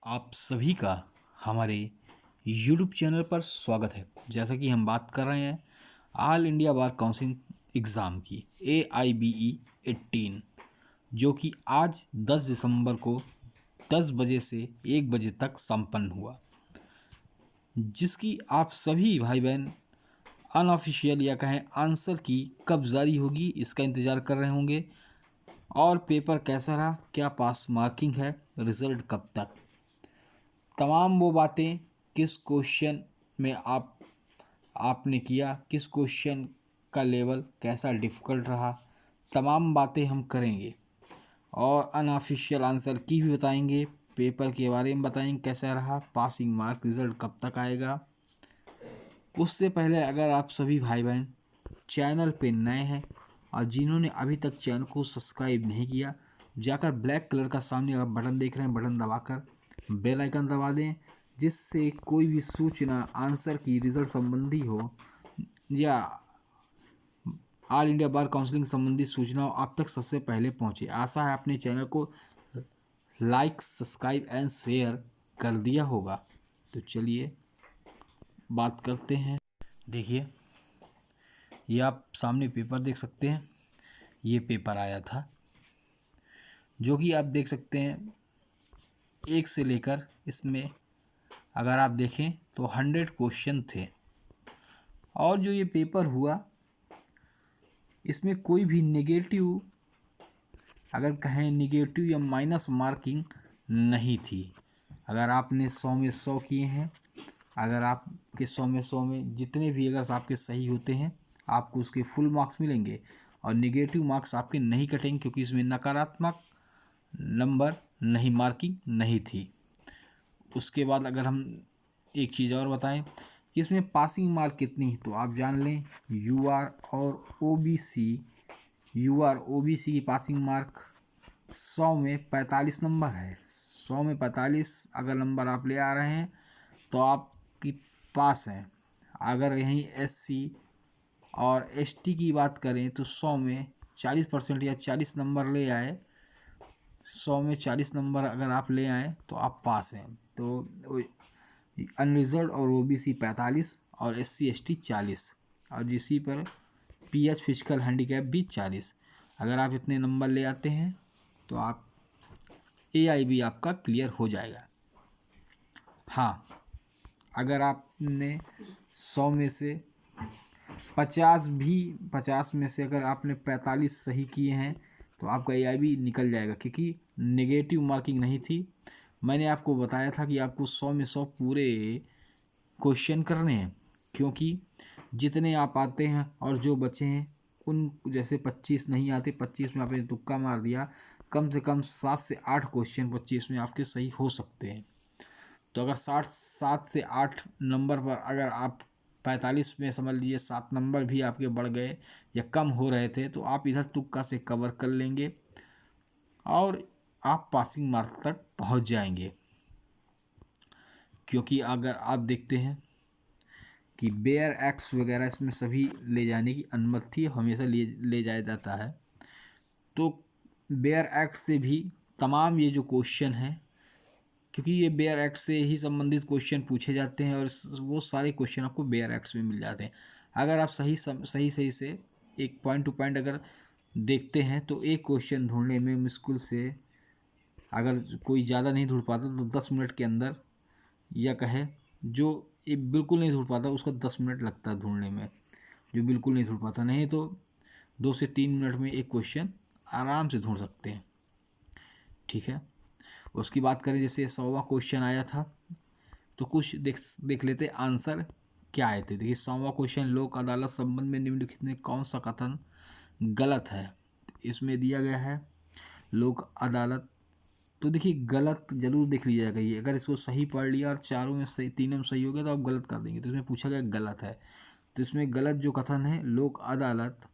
आप सभी का हमारे YouTube चैनल पर स्वागत है। जैसा कि हम बात कर रहे हैं all India bar council exam की AIBE 18, जो कि आज 10 दिसंबर को 10 बजे से 1 बजे तक संपन्न हुआ, जिसकी आप सभी भाई बहन अनऑफिशियल या कहें आंसर की कब जारी होगी इसका इंतज़ार कर रहे होंगे। और पेपर कैसा रहा, क्या पास मार्किंग है, रिज़ल्ट कब तक, तमाम वो बातें, किस क्वेश्चन में आपने किया, किस क्वेश्चन का लेवल कैसा डिफ़िकल्ट रहा, तमाम बातें हम करेंगे। और अनऑफिशियल आंसर की भी बताएंगे, पेपर के बारे में बताएंगे कैसा रहा, पासिंग मार्क रिज़ल्ट कब तक आएगा। उससे पहले अगर आप सभी भाई बहन चैनल पे नए हैं और जिन्होंने अभी तक चैनल को सब्सक्राइब नहीं किया, जाकर ब्लैक कलर का सामने आप बटन देख रहे हैं, बटन दबाकर बेल आइकन दबा दें, जिससे कोई भी सूचना आंसर की रिज़ल्ट संबंधी हो या ऑल इंडिया बार काउंसलिंग संबंधी सूचना हो आप तक सबसे पहले पहुंचे। आशा है अपने चैनल को लाइक, सब्सक्राइब एंड शेयर कर दिया होगा। तो चलिए बात करते हैं। देखिए, ये आप सामने पेपर देख सकते हैं। ये पेपर आया था, जो कि आप देख सकते हैं 1 से लेकर इसमें अगर आप देखें तो 100 क्वेश्चन थे। और जो ये पेपर हुआ, इसमें कोई भी नेगेटिव, अगर कहें नेगेटिव या माइनस मार्किंग नहीं थी। अगर आपने 100 में 100 किए हैं, अगर आपके 100 में 100 में जितने भी अगर आपके सही होते हैं, आपको उसके फुल मार्क्स मिलेंगे और नेगेटिव मार्क्स आपके नहीं कटेंगे, क्योंकि इसमें नकारात्मक नंबर नहीं, मार्किंग नहीं थी। उसके बाद अगर हम एक चीज़ और बताएं कि इसमें पासिंग मार्क कितनी है, तो आप जान लें UR और OBC की पासिंग मार्क 100 में 45 नंबर है। 100 में 45 अगर नंबर आप ले आ रहे हैं तो आपकी पास हैं। अगर यहीं SC और ST की बात करें तो 100 में 40% या 40 नंबर ले आए, 100 में 40 नंबर अगर आप ले आए तो आप पास हैं। तो अनरिजर्व और OBC 45 और SC ST 40 और GC पर PH फिजिकल हैंडीकैप भी 40। अगर आप इतने नंबर ले आते हैं तो आप AIB आपका क्लियर हो जाएगा। हाँ, अगर आपने 100 में से 50 में से अगर आपने 45 सही किए हैं तो आपका AIB निकल जाएगा, क्योंकि नेगेटिव मार्किंग नहीं थी। मैंने आपको बताया था कि आपको 100 में 100 पूरे क्वेश्चन करने हैं, क्योंकि जितने आप आते हैं और जो बचे हैं उन, जैसे 25 नहीं आते, 25 में आपने तुक्का मार दिया, कम से कम 7 से 8 क्वेश्चन 25 में आपके सही हो सकते हैं। तो अगर 7 से 8 नंबर पर अगर आप 45 में समझ लीजिए 7 नंबर भी आपके बढ़ गए या कम हो रहे थे, तो आप इधर तुक्का से कवर कर लेंगे और आप पासिंग मार्क तक पहुंच जाएंगे। क्योंकि अगर आप देखते हैं कि बेयर एक्ट्स वगैरह इसमें सभी ले जाने की अनुमति थी, हमेशा ले जाया जाता है। तो बेयर एक्ट से भी तमाम ये जो क्वेश्चन हैं, क्योंकि ये बेयर एक्ट से ही संबंधित क्वेश्चन पूछे जाते हैं और वो सारे क्वेश्चन आपको बेयर एक्ट्स में मिल जाते हैं। अगर आप सही से एक पॉइंट टू पॉइंट अगर देखते हैं तो एक क्वेश्चन ढूंढने में मुश्किल से, अगर कोई ज़्यादा नहीं ढूंढ पाता तो 10 मिनट के अंदर, या कहे जो ये बिल्कुल नहीं ढूंढ पाता उसका 10 मिनट लगता है ढूंढने में, जो बिल्कुल नहीं ढूंढ पाता, नहीं तो 2 से 3 मिनट में एक क्वेश्चन आराम से ढूंढ सकते हैं। ठीक है, उसकी बात करें, जैसे 100वां क्वेश्चन आया था तो कुछ देख लेते आंसर क्या आए थे। देखिए 100वां क्वेश्चन, लोक अदालत संबंध में निम्नलिखित में कौन सा कथन गलत है। इसमें दिया गया है लोक अदालत, तो देखिए गलत जरूर देख लीजिएगा। ये अगर इसको सही पढ़ लिया और चारों में सही, तीनों में सही हो गया तो आप गलत कर देंगे। तो इसमें पूछा गया गलत है, तो इसमें गलत जो कथन है, लोक अदालत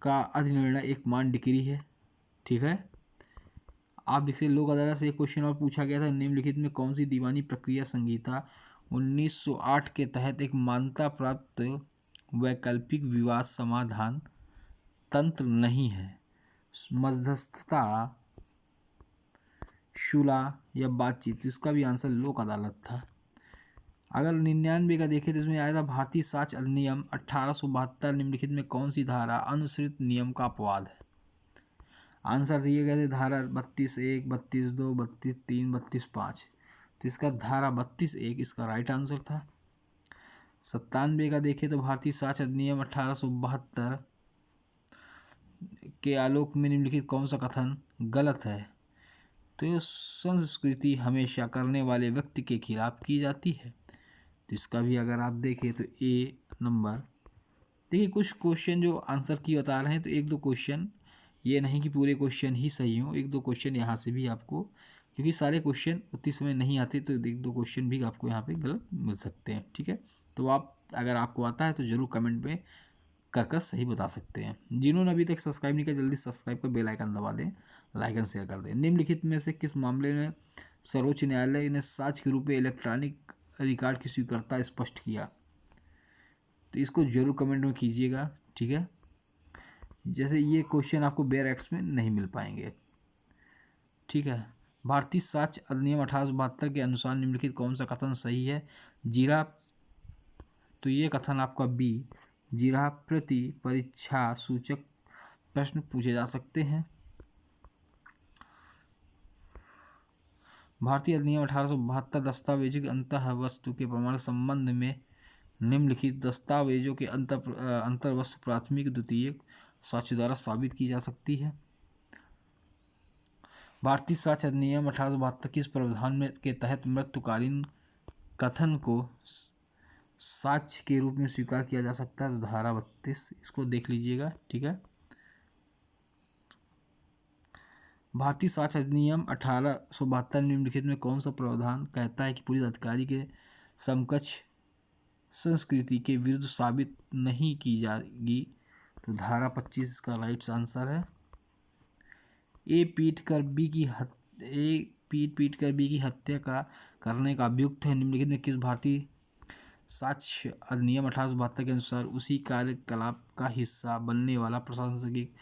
का अधिनिर्णय एक मान डिक्री है। ठीक है, आप देखिए लोक अदालत से एक क्वेश्चन और पूछा गया था, निम्नलिखित में कौन सी दीवानी प्रक्रिया संहिता 1908 के तहत एक मान्यता प्राप्त वैकल्पिक विवाद समाधान तंत्र नहीं है। मध्यस्थता सुलह या बातचीत, इसका भी आंसर लोक अदालत था। अगर 99 का देखें तो इसमें आया था भारतीय साक्ष्य अधिनियम 1872 निम्नलिखित में कौन सी धारा अनुसृत नियम का अपवाद है। आंसर दिए गए थे धारा 32(1), 32(2), 32(3), 32(5), तो इसका धारा 32(1) इसका राइट आंसर था। 97 का देखें तो भारतीय साक्ष्य अधिनियम 1872 के आलोक में निम्नलिखित कौन सा कथन गलत है। तो संस्कृति हमेशा करने वाले व्यक्ति के खिलाफ की जाती है, तो इसका भी अगर आप देखें तो ए नंबर। देखिए कुछ क्वेश्चन जो आंसर की बता रहे हैं, तो एक दो क्वेश्चन, ये नहीं कि पूरे क्वेश्चन ही सही हो, एक दो क्वेश्चन यहाँ से भी आपको, क्योंकि सारे क्वेश्चन उतनी समय नहीं आते, तो एक दो क्वेश्चन भी आपको यहाँ पे गलत मिल सकते हैं। ठीक है, तो आप अगर आपको आता है तो ज़रूर कमेंट में कर सही बता सकते हैं। जिन्होंने अभी तक सब्सक्राइब नहीं किया जल्दी सब्सक्राइब कर बेल आइकन दबा दें, लाइक एंड शेयर कर दें। निम्नलिखित में से किस मामले में सर्वोच्च न्यायालय ने साक्ष्य के रूप में इलेक्ट्रॉनिक रिकॉर्ड की स्वीकार्यता स्पष्ट किया, तो इसको जरूर कमेंट में कीजिएगा। ठीक है, जैसे ये क्वेश्चन आपको बेयर एक्ट्स में नहीं मिल पाएंगे। ठीक है, भारतीय साक्ष्य अधिनियम 1872 के अनुसार निम्नलिखित कौन सा कथन सही है। जिरह, तो ये कथन आपका बी, जिरह प्रति परीक्षा सूचक प्रश्न पूछे जा सकते हैं। भारतीय अधिनियम 1872 दस्तावेजों के अंतः वस्तु के प्रमाण संबंध में निम्नलिखित दस्तावेजों के अंतर वस्तु प्राथमिक द्वितीयक साक्ष्य द्वारा साबित की जा सकती है। भारतीय साक्ष्य अधिनियम 1872 किस प्रावधान में के तहत मृत्युकालीन कथन को साक्ष्य के रूप में स्वीकार किया जा सकता है, तो धारा 32, इसको देख लीजिएगा। ठीक है, भारतीय साक्ष्य अधिनियम 1872 निम्नलिखित में कौन सा प्रावधान कहता है कि पुलिस अधिकारी के समकक्ष संस्कृति के विरुद्ध साबित नहीं की जाएगी, तो धारा 25 इसका राइट आंसर है। ए पीट पीट कर बी की हत्या करने का अभियुक्त है, निम्नलिखित में किस भारतीय साक्ष्य अधिनियम 1872 के अनुसार उसी कार्यकलाप का हिस्सा बनने वाला प्रशासनिक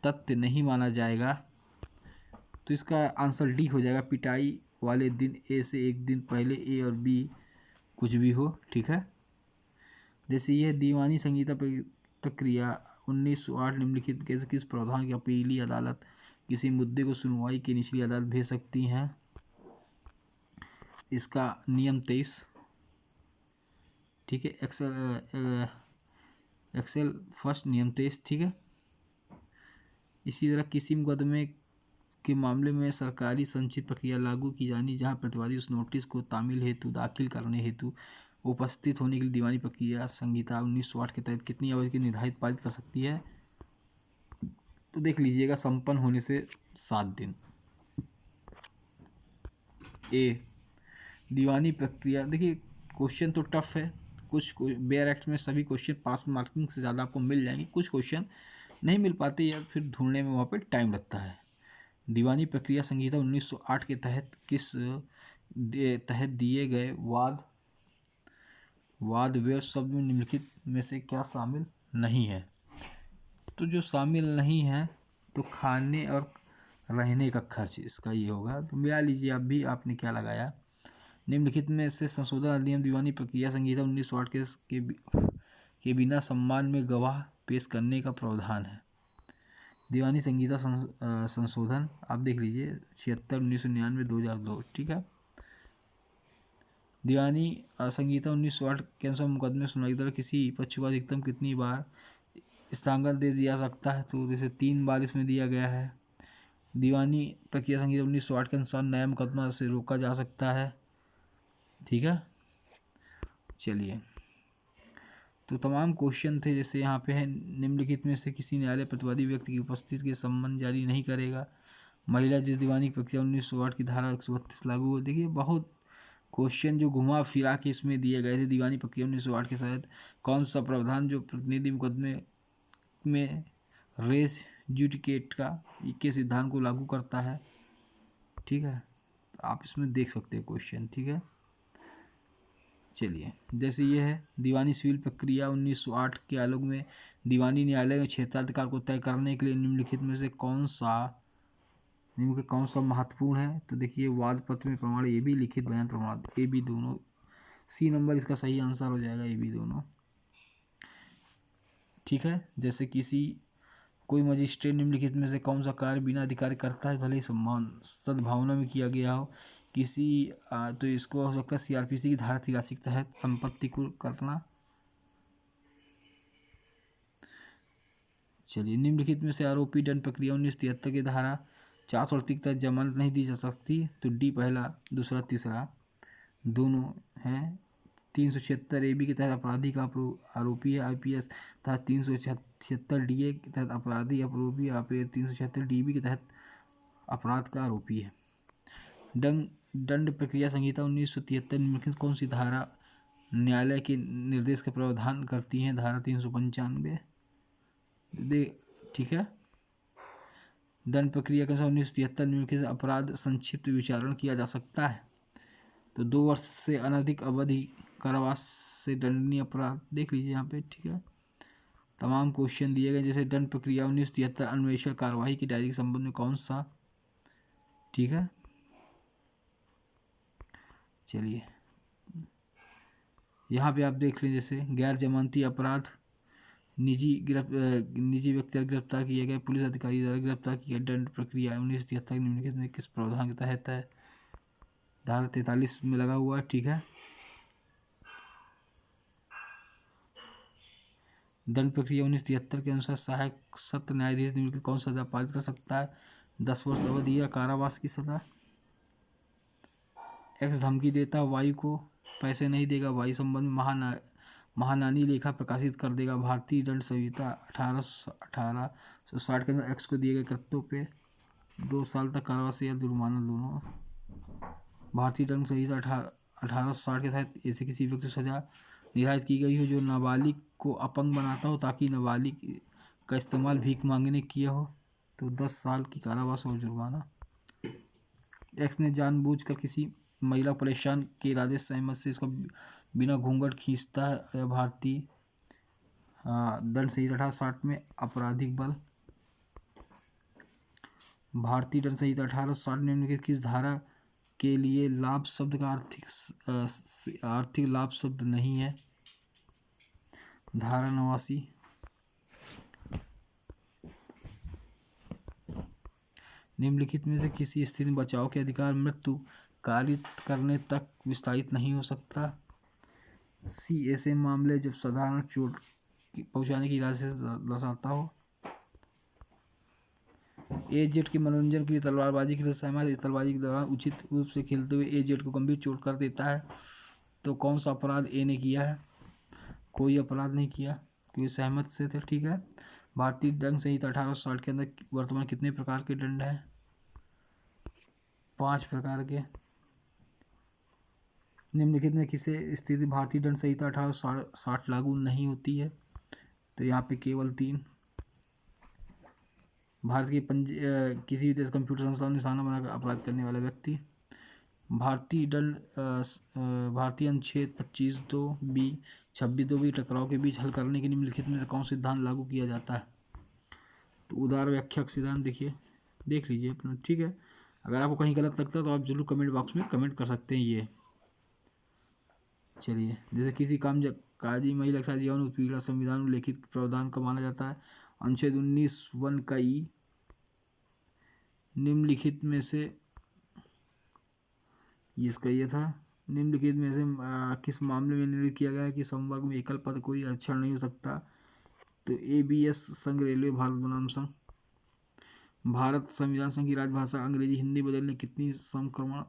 तथ्य नहीं माना जाएगा, तो इसका आंसर डी हो जाएगा। पिटाई वाले दिन ए से एक दिन पहले ए और बी कुछ भी हो। ठीक है, जैसे यह दीवानी संहिता प्रक्रिया 1908 निम्नलिखित कैसे किस प्रावधान की अपीली अदालत किसी मुद्दे को सुनवाई की निचली अदालत भेज सकती हैं, इसका नियम 23। ठीक है, एक्सेल फर्स्ट नियम 23। ठीक है, इसी तरह किसी मुकदमे के मामले में सरकारी संचित प्रक्रिया लागू की जानी जहां प्रतिवादी उस नोटिस को तामील हेतु दाखिल करने हेतु उपस्थित होने के लिए दीवानी प्रक्रिया संहिता 1908 के तहत कितनी अवधि की निर्धारित पारित कर सकती है, तो देख लीजिएगा संपन्न होने से 7 दिन। ए दीवानी प्रक्रिया, देखिए क्वेश्चन तो टफ है, कुछ बेयर एक्ट में सभी क्वेश्चन पास मार्किंग से ज़्यादा आपको मिल जाएंगे, कुछ क्वेश्चन नहीं मिल पाते या फिर ढूंढने में वहाँ पे टाइम लगता है। दीवानी प्रक्रिया संहिता 1908 के तहत तहत दिए गए वाद विवाद शब्द में निम्नलिखित में से क्या शामिल नहीं है, तो जो शामिल नहीं है तो खाने और रहने का खर्च, इसका ये होगा। तो मिला लीजिए आप भी, आपने क्या लगाया। निम्नलिखित में से संशोधन अधिनियम दीवानी प्रक्रिया संहिता 1908 के बिना सम्मान में गवाह पेश करने का प्रावधान है। दीवानी संहिता संशोधन आप देख लीजिए 76, 1999, 2002। ठीक है, दीवानी संहिता 1908 के अनुसार मुकदमे सुनवाई द्वारा किसी पक्ष को अधिकतम कितनी बार स्थगन दे दिया सकता है, तो जैसे 3 बार इसमें दिया गया है। दीवानी प्रक्रिया संहिता 1908 के अनुसार नया मुकदमा से रोका जा सकता है। ठीक है, चलिए, तो तमाम क्वेश्चन थे। जैसे यहाँ पे है निम्नलिखित में से किसी न्यायालय प्रतिवादी व्यक्ति की उपस्थिति के संबंध जारी नहीं करेगा। महिला जिस दीवानी प्रक्रिया 1908 की धारा 132 लागू हो, देखिए बहुत क्वेश्चन जो घुमा फिरा के इसमें दिए गए थे। दीवानी प्रक्रिया 1908 के तहत कौन सा प्रावधान जो प्रतिनिधि मुकदमे में रेस जुडिकेट के सिद्धांत को लागू करता है। ठीक है, आप इसमें देख सकते हैं क्वेश्चन। ठीक है, चलिए, जैसे ये है दीवानी सिविल प्रक्रिया 1908 के आलोक में दीवानी न्यायालय में क्षेत्राधिकार को तय करने के लिए निम्नलिखित में से कौन सा निम्न के कौन सा महत्वपूर्ण है? तो देखिए वाद पत्र में प्रमाण, ये भी लिखित बयान प्रमाण, ए बी दोनों। सी नंबर इसका सही आंसर हो जाएगा, ए बी दोनों। ठीक है, जैसे किसी कोई मजिस्ट्रेट निम्नलिखित में से कौन सा कार्य बिना अधिकारी करता है भले ही सम्मान सद्भावना में किया गया हो? किसी तो इसको हो सकता है सीआरपीसी की धारा 83 के तहत संपत्ति को करना। चलिए, निम्नलिखित में से आरोपी दंड प्रक्रिया 1973 की धारा 438 के तहत जमानत नहीं दी जा सकती? तो डी पहला, दूसरा, तीसरा दोनों हैं। 376 ए बी के तहत अपराधी का आरोपी है आईपीएस तथा 376 डीए के तहत अपराधी आरोपी है, 376 डीबी के तहत अपराध का आरोपी है। दंड प्रक्रिया संहिता 1973 निम्नलिखित कौन सी धारा न्यायालय के निर्देश का प्रावधान करती है? धारा 395। ठीक है, दंड प्रक्रिया के अनुसार 1973 निम्नलिखित अपराध संक्षिप्त विचारण किया जा सकता है? तो 2 वर्ष से अनधिक अवधि कारावास से दंडनीय अपराध। देख लीजिए यहाँ पे। ठीक है, तमाम क्वेश्चन दिए गए। जैसे दंड प्रक्रिया 1973 अन्वेषण कार्यवाही की डायरी के संबंध में कौन सा? ठीक है, चलिए यहाँ पे आप देख लीजिए, जैसे गैर जमानती अपराध, निजी व्यक्ति गिरफ्तार किए गए, पुलिस अधिकारी द्वारा गिरफ्तार किया। दंड प्रक्रिया 1973 निम्नलिखित में किस प्रावधान के तहत है? धारा 43 में लगा हुआ है। ठीक है, दंड प्रक्रिया 1973 के अनुसार सहायक सत्र न्यायाधीश निम्नलिखित कौन सा सजा पारित कर सकता है? 10 वर्ष अवधि या कारावास की सजा। एक्स धमकी देता, वाई को पैसे नहीं देगा, वाई संबंध में महानानी लेखा प्रकाशित कर देगा। भारतीय दंड संहिता 1860 के अंदर एक्स को दिए गए कृत्यों पे 2 साल तक कारावास या जुर्माना दोनों। भारतीय दंड संहिता 1860 के तहत ऐसे किसी व्यक्ति को सजा निर्धारित की गई हो जो नाबालिग को अपंग बनाता हो ताकि नाबालिग का इस्तेमाल भीख मांगने किया हो, तो 10 साल की कारावास और जुर्माना। एक्स ने जानबूझकर किसी महिला परेशान के इरादे से सहमत से उसका बिना घूंघट खींचता है। भारतीय दंड संहिता 1860 में आपराधिक बल। भारतीय दंड संहिता 1860 निम्नलिखित किस धारा के लिए लाभ शब्द का आर्थिक लाभ शब्द नहीं है? धारा 89। निम्नलिखित में से किसी स्थिति में बचाव के अधिकार मृत्यु कारित करने तक विस्तारित नहीं हो सकता? सी ऐसे मामले जब साधारण चोट पहुंचाने की इरादे से दर्शाता हो। ए जेट के मनोरंजन के लिए तलवारबाजी के लिए सहमत, इस तलवारबाजी के दौरान उचित रूप से खेलते हुए ए जेट को गंभीर चोट कर देता है, तो कौन सा अपराध ए ने किया है? कोई अपराध नहीं किया, क्योंकि सहमत से थे। ठीक है, भारतीय दंड संहिता 1860 के अंदर वर्तमान कितने प्रकार के दंड हैं? 5 प्रकार के। निम्नलिखित में किसे स्थिति भारतीय दंड संहिता 1860 लागू नहीं होती है? तो यहाँ पे केवल 3। भारत के किसी भी देश कंप्यूटर संस्थान में निशाना बनाकर अपराध करने वाला व्यक्ति। भारतीय दंड भारतीय अनुच्छेद 25(2)(b) 26(2)(b) टकराव के बीच हल करने के निम्नलिखित में से कौन सिद्धांत लागू किया जाता है? तो उदार व्याख्या सिद्धांत। देखिए, देख लीजिए अपना। ठीक है, अगर आपको कहीं गलत लगता है तो आप जरूर कमेंट बॉक्स में कमेंट कर सकते हैं। ये चलिए, जैसे किसी काजी महिला के साथ यौन उत्पीड़न संविधान में उल्लिखित प्रावधान का माना जाता है? अनुच्छेद 19(1) का ई। निम्नलिखित में से इसका ये था, निम्नलिखित में से किस मामले में निर्णय किया गया है कि संवर्ग में एकल पद कोई आरक्षण नहीं हो सकता? तो ABS संघ रेलवे भारत बनाम संघ। भारत संविधान संघ की राजभाषा अंग्रेजी हिंदी बदलने कितनी संक्रमण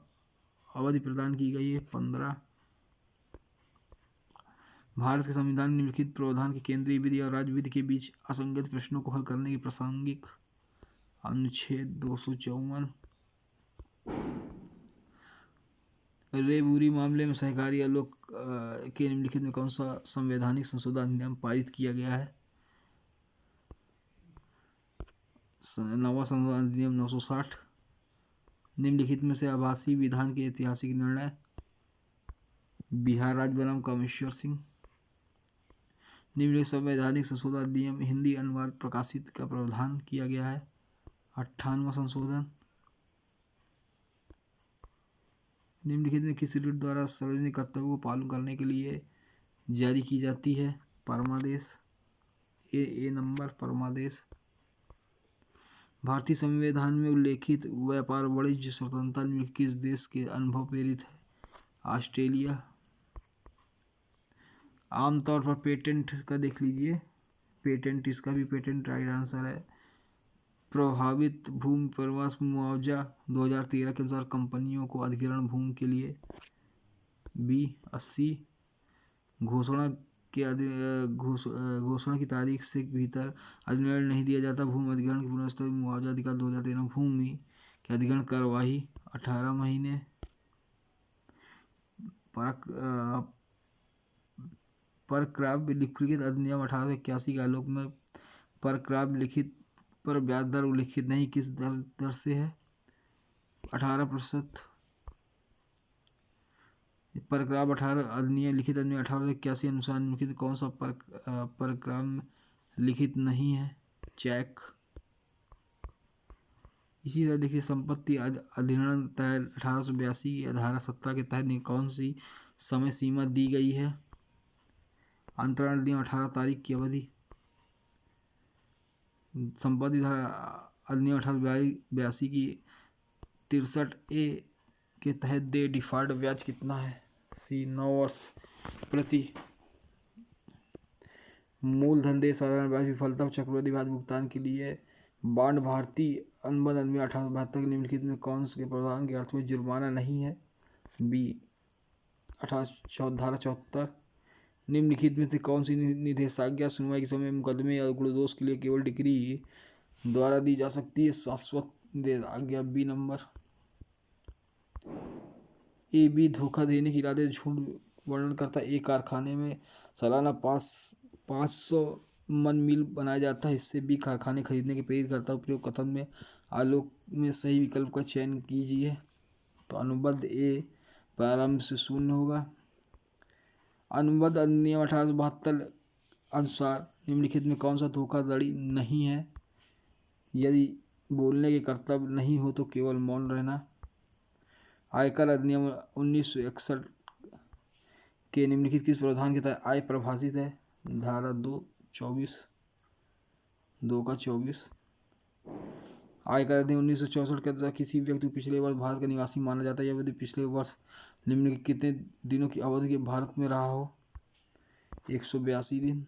अवधि प्रदान की गई है? 15। भारत के संविधान में निम्नलिखित प्रावधान के केंद्रीय विधि और राज्य विधि के बीच असंगत प्रश्नों को हल करने की प्रासंगिक। अनुच्छेद 254। रेबूरी मामले में सहकारी आलोक के निम्नलिखित में कौन सा संवैधानिक संशोधन अधिनियम पारित किया गया है? नवा संशोधन अधिनियम 960। निम्नलिखित में से आभासी विधान के ऐतिहासिक निर्णय। बिहार राज्य बनाम कामेश्वर सिंह। निम्नलिखित संवैधानिक संशोधन अधिनियम हिंदी अनुवाद प्रकाशित का प्रावधान किया गया है? 58वां संशोधन। निम्नलिखित में किस रीट द्वारा सार्वजनिक कर्तव्यों को पालन करने के लिए जारी की जाती है? परमादेश। ए नंबर परमादेश। भारतीय संविधान में उल्लेखित व्यापार वाणिज्य स्वतंत्रता निम्नलिखित किस देश के अनुभव प्रेरित है? ऑस्ट्रेलिया। आमतौर पर पेटेंट का देख लीजिए, पेटेंट, इसका भी पेटेंट राइट आंसर है। प्रभावित भूमि परिवास मुआवजा 2013 के अनुसार कंपनियों को अधिग्रहण भूमि के लिए बी 80 घोषणा की तारीख से भीतर अधिग्रहण नहीं दिया जाता। भूमि अधिग्रहण की पुनर्स्थापित मुआवजा अधिकार 2013। भूमि के अधिग्रहण कार्यवाही 18 महीने। परक्राम्य लिखित अधिनियम 1881 के आलोक में परक्राम्य लिखित पर ब्याज दर उल्लिखित नहीं, किस दर से है? 18%। परक्राम्य 18 अधिनियम लिखित अधिनियम 1881 अनुसार निम्नलिखित कौन सा परक्राम्य लिखित नहीं है? चेक। इसी तरह देखिए, संपत्ति अधिग्रहण तय 1882 की धारा 17 के तहत कौन सी समय सीमा दी गई है? अंतरण अधिनियम 18 तारीख की अवधि। संपत्ति धारा अधिनियम 1882 की 63A के तहत दे डिफॉल्ट ब्याज कितना है? सी 9 वर्ष प्रति। मूलधन दे साधारण ब्याज विफलता चक्रवृद्धि ब्याज भुगतान के लिए बांड। भारतीय अनुबंध अधिनियम 1872 के निम्नलिखित में कौन से प्रावधान के अर्थ में जुर्माना नहीं है? बी 18 धारा 74। निम्नलिखित में से कौन सी निषेधाज्ञा सुनवाई के समय मुकदमे या गुणदोष के लिए केवल डिक्री द्वारा दी जा सकती है? शाश्वत निषेधाज्ञा। B number. ए बी धोखा देने के इरादे से झूठ वर्णन करता है। एक कारखाने में सालाना 500 मन मील बनाया जाता है, इससे बी कारखाने खरीदने के प्रेरित करता है। उपयुक्त कथन में आलोक में सही विकल्प का चयन कीजिए। तो अनुबंध ए प्रारंभ से शून्य होगा। अनुबंध अधिनियम 1872 अनुसार निम्नलिखित में कौन सा धोखाधड़ी नहीं है? यदि बोलने के कर्तव्य नहीं हो तो केवल मौन रहना। आयकर अधिनियम 1961 के निम्नलिखित किस प्रावधान के तहत आय परिभाषित है? धारा 2 का 24। आयकर अधिनियम 1964 के अनुसार किसी व्यक्ति को पिछले वर्ष भारत का निवासी माना जाता है यदि पिछले वर्ष निम्नलिखित कितने दिनों की अवधि के भारत में रहा हो? 182 दिन।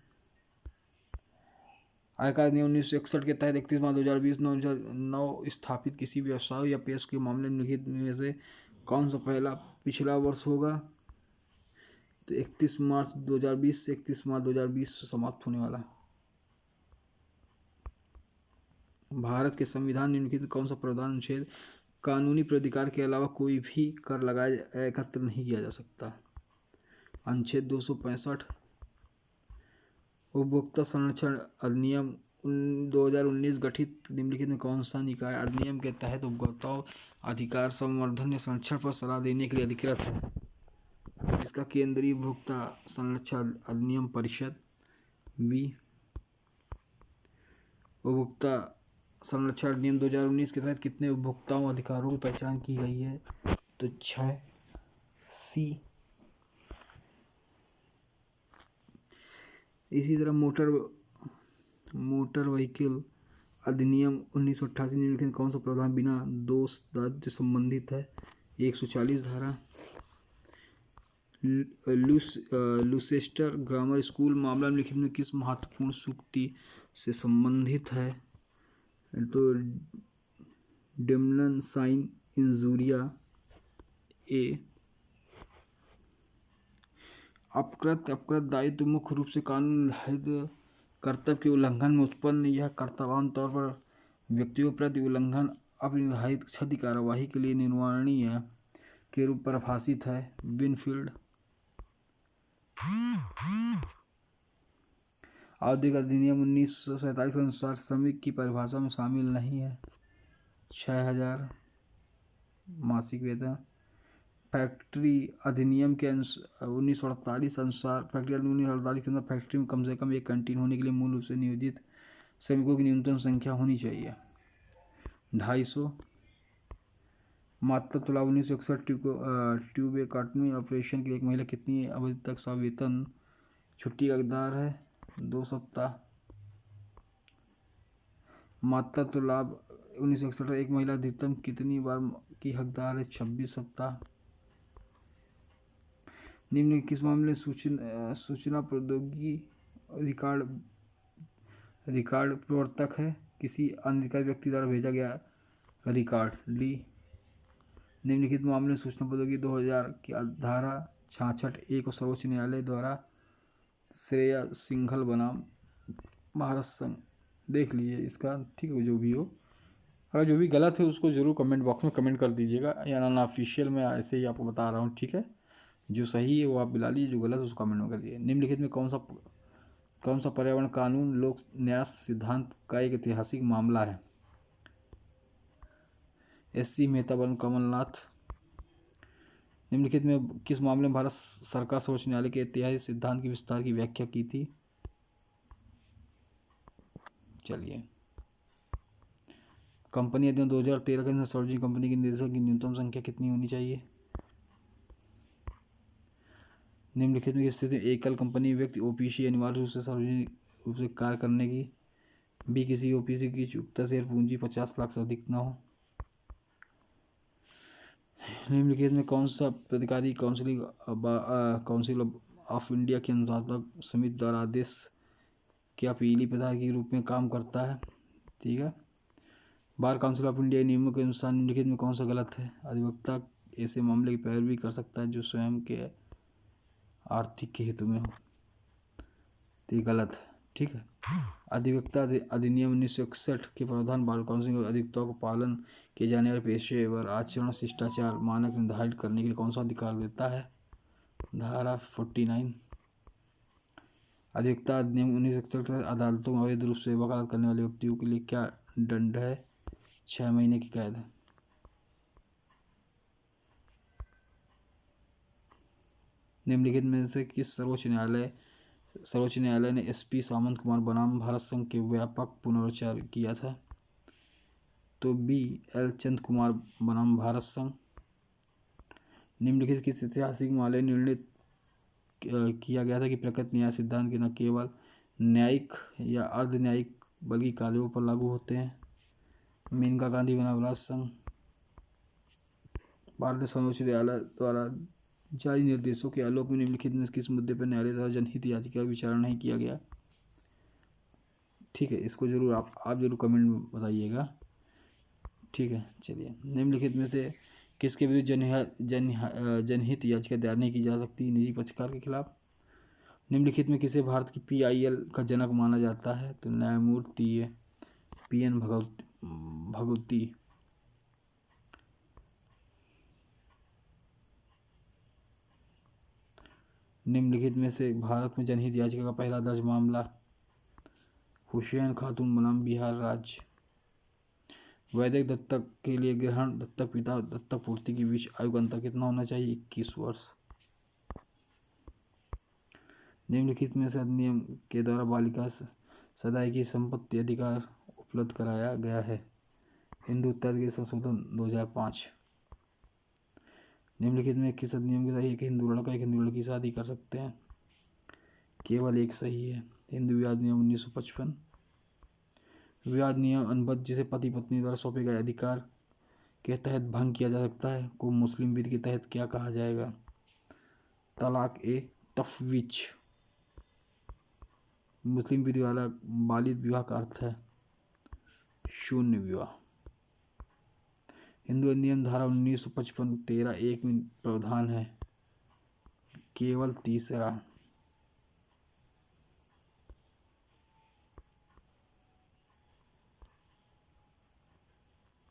आयकर अधिनियम 1961 के तहत 31 मार्च 2020 9 स्थापित किसी व्यवसाय या पेश के मामले निम्नलिखित में से कौन सा पहला पिछला वर्ष होगा? तो 31 मार्च 2020 से 31 मार्च 2020 से समाप्त होने वाला। भारत के संविधान निम्नलिखित कौन सा प्रावधान अनुच्छेद कानूनी प्राधिकार के अलावा कोई भी कर लगाया एकत्र नहीं किया जा सकता? अनुच्छेद 265। उपभोक्ता संरक्षण अधिनियम 2019 गठित निम्नलिखित में कौन सा निकाय अधिनियम के तहत उपभोक्ताओं अधिकार संवर्धन या संरक्षण पर सलाह देने के लिए अधिकृत है? इसका केंद्रीय उपभोक्ता संरक्षण अधिनियम परिषद। बी उपभोक्ता संरक्षण अधिनियम 2019 के तहत कितने उपभोक्ताओं अधिकारों की पहचान की गई है? तो 6। सी। इसी तरह मोटर व्हीकल अधिनियम 1988 निम्नलिखित कौन सा प्रावधान बिना दोष दायित्व संबंधित है? 140 धारा। लूसेस्टर ग्रामर स्कूल मामला निम्नलिखित में किस महत्वपूर्ण सूक्ति से संबंधित है? तो डिमलन साइन इंजूरिया। ए अपकृत दायित्व मुख्य रूप से कानून निर्धारित कर्तव्य के उल्लंघन में उत्पन्न। यह कर्तव्य आमतौर पर व्यक्तियों प्रति उल्लंघन अपनिर्धारित क्षति कार्यवाही के लिए निर्वाणीय के रूप पर परिभाषित है। विनफील्ड। औद्योगिक अधिनियम 1947 के अनुसार श्रमिक की परिभाषा में शामिल नहीं है। 6000 मासिक वेतन। फैक्ट्री अधिनियम के 1948 अनुसार फैक्ट्री अधिनियम 1948 के अंदर फैक्ट्री में कम से कम एक कैंटीन होने के लिए मूल रूप से नियोजित श्रमिकों की न्यूनतम संख्या होनी चाहिए 250। मातृत्व लाभ 1961 ट्यूबेक्टमी ऑपरेशन के लिए एक महिला कितनी अवधि तक सवेतन छुट्टी का हकदार है? 2 सप्ताह। मातृत्व लाभ 1961 एक महिला अधिकतम कितनी बार की हकदार है? 26 सप्ताह। निम्न किस मामले में सूचना प्रौद्योगिकी रिकॉर्ड प्रवर्तक है? किसी अनधिकृत व्यक्ति द्वारा भेजा गया रिकॉर्ड। डी। निम्नलिखित मामले में सूचना प्रौद्योगिकी 2000 की धारा 66(a) को सर्वोच्च न्यायालय द्वारा श्रेया सिंघल बनाम भारत संघ। देख लीजिए इसका, ठीक है, जो भी हो। अगर जो भी गलत है उसको ज़रूर कमेंट बॉक्स में कमेंट कर दीजिएगा, या नॉन ऑफिशियल में ऐसे ही आपको बता रहा हूँ, ठीक है। जो सही है वो आप मिला लीजिए, जो गलत है उसको कमेंट में कर दीजिए। निम्नलिखित में कौन सा पर्यावरण कानून लोक न्यास सिद्धांत का एक ऐतिहासिक मामला है? SC मेहता वन कमलनाथ। निम्नलिखित में किस मामले में भारत सरकार सर्वोच्च न्यायालय के ऐतिहासिक सिद्धांत की विस्तार की व्याख्या की थी? चलिए, कंपनी अधिनियम 2013 के अनुसार सार्वजनिक कंपनी के निदेशक की न्यूनतम संख्या कितनी होनी चाहिए? निम्नलिखित में स्थिति एकल कंपनी व्यक्ति OPC अनिवार्य रूप से सार्वजनिक रूप से कार्य करने की भी किसी OPC की चुकता शेयर पूंजी 50 लाख से अधिक न हो। निम्नलिखित में कौन सा प्राधिकारी काउंसिल ऑफ इंडिया की अनुशासनात्मक समिति द्वारा आदेश की अपीली प्रधान के रूप में काम करता है? ठीक है। बार काउंसिल ऑफ इंडिया नियमों के अनुसार निम्नलिखित में कौन सा गलत है? अधिवक्ता ऐसे मामले की पैरवी कर सकता है जो स्वयं के आर्थिक के हित में हो। तो ये गलत है, ठीक है। अधिवक्ता अधिनियम 1961 के प्रावधान बार काउंसिल और अधिवक्ताओं को पालन किए जाने वाले पेशेवर आचरण शिष्टाचार मानक निर्धारित करने के लिए कौन सा अधिकार देता है? धारा 49। अधिवक्ता अधिनियम 1961 अदालतों में अवैध रूप से वकालत करने वाले व्यक्तियों के लिए क्या दंड है? 6 महीने की कैद। निम्नलिखित में से किस सर्वोच्च न्यायालय ने SP सामंत कुमार बनाम भारत संघ के व्यापक पुनरुच्चार किया था? तो BL चंद कुमार बनाम भारत संघ। निम्नलिखित किस ऐतिहासिक मामले में निर्णय किया गया था कि प्रकृत न्याय सिद्धांत के न केवल न्यायिक या अर्ध न्यायिक बल्कि कार्यों पर लागू होते हैं? मेनका गांधी बनाम भारत संघ। भारतीय सर्वोच्च न्यायालय द्वारा जारी निर्देशों के आलोक में निम्नलिखित में किस मुद्दे पर न्यायालय द्वारा जनहित याचिका का विचारण नहीं किया गया? ठीक है, इसको जरूर आप जरूर कमेंट में बताइएगा, ठीक है। चलिए, निम्नलिखित में से किसके विरुद्ध जनहित याचिका दायर नहीं की जा सकती? निजी पक्षकार के खिलाफ। निम्नलिखित में किसे भारत की PIL का जनक माना जाता है? तो न्यायमूर्ति PN भगवती। निम्नलिखित में से भारत में जनहित याचिका का पहला दर्ज मामला? हुसैन खातून बनाम बिहार राज्य। वैदिक दत्तक के लिए ग्रहण दत्तक पिता दत्तक पूर्ति के बीच आयु का अंतर कितना होना चाहिए? 21 वर्ष। निम्नलिखित में से अधिनियम के द्वारा बालिका सदाई की संपत्ति अधिकार उपलब्ध कराया गया है? हिंदू उत्तराधिकारी संशोधन 2005। निम्नलिखित में किस अधिनियम के तहत एक हिंदू लड़का एक हिंदू लड़की शादी कर सकते हैं? केवल एक सही है, हिंदू विवाह अधिनियम 1955। विवाह नियम अनुबंध जिसे पति पत्नी द्वारा सौंपे गए अधिकार के तहत भंग किया जा सकता है को मुस्लिम विधि के तहत क्या कहा जाएगा? तलाक ए तफवीज। मुस्लिम विधि वाला बालिद विवाह का अर्थ है शून्य विवाह। हिंदू अधिनियम धारा 1955 13(1) में प्रावधान है? केवल तीसरा।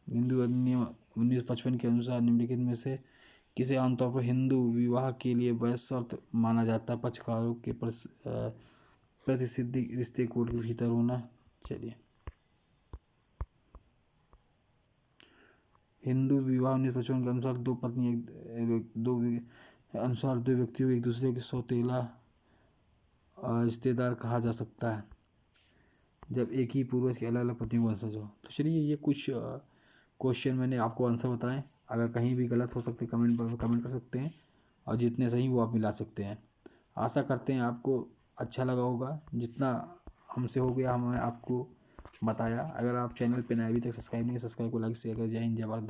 हिंदू अधिनियम 1955 के अनुसार निम्नलिखित में से किसे आमतौर पर हिंदू विवाह के लिए वैध शर्त माना जाता है? पक्षकारों के प्रतिसिद्धि रिश्ते कोर्ट के भीतर होना। चलिए, हिंदू विवाह 1955 के अनुसार दो व्यक्तियों को एक दूसरे के सौतेला रिश्तेदार कहा जा सकता है जब एक ही पूर्वज के अलग अलग पत्नियों को वंशज हो। तो चलिए, ये कुछ क्वेश्चन मैंने आपको आंसर बताएं। अगर कहीं भी गलत हो सकते कमेंट पर कमेंट कर सकते हैं, और जितने सही वो आप मिला सकते हैं। आशा करते हैं आपको अच्छा लगा होगा। जितना हमसे हो गया हमने आपको बताया। अगर आप चैनल पे नए अभी तक सब्सक्राइब नहीं, सब्सक्राइब को लाइक शेयर करें। जय हिंद, जय भारत।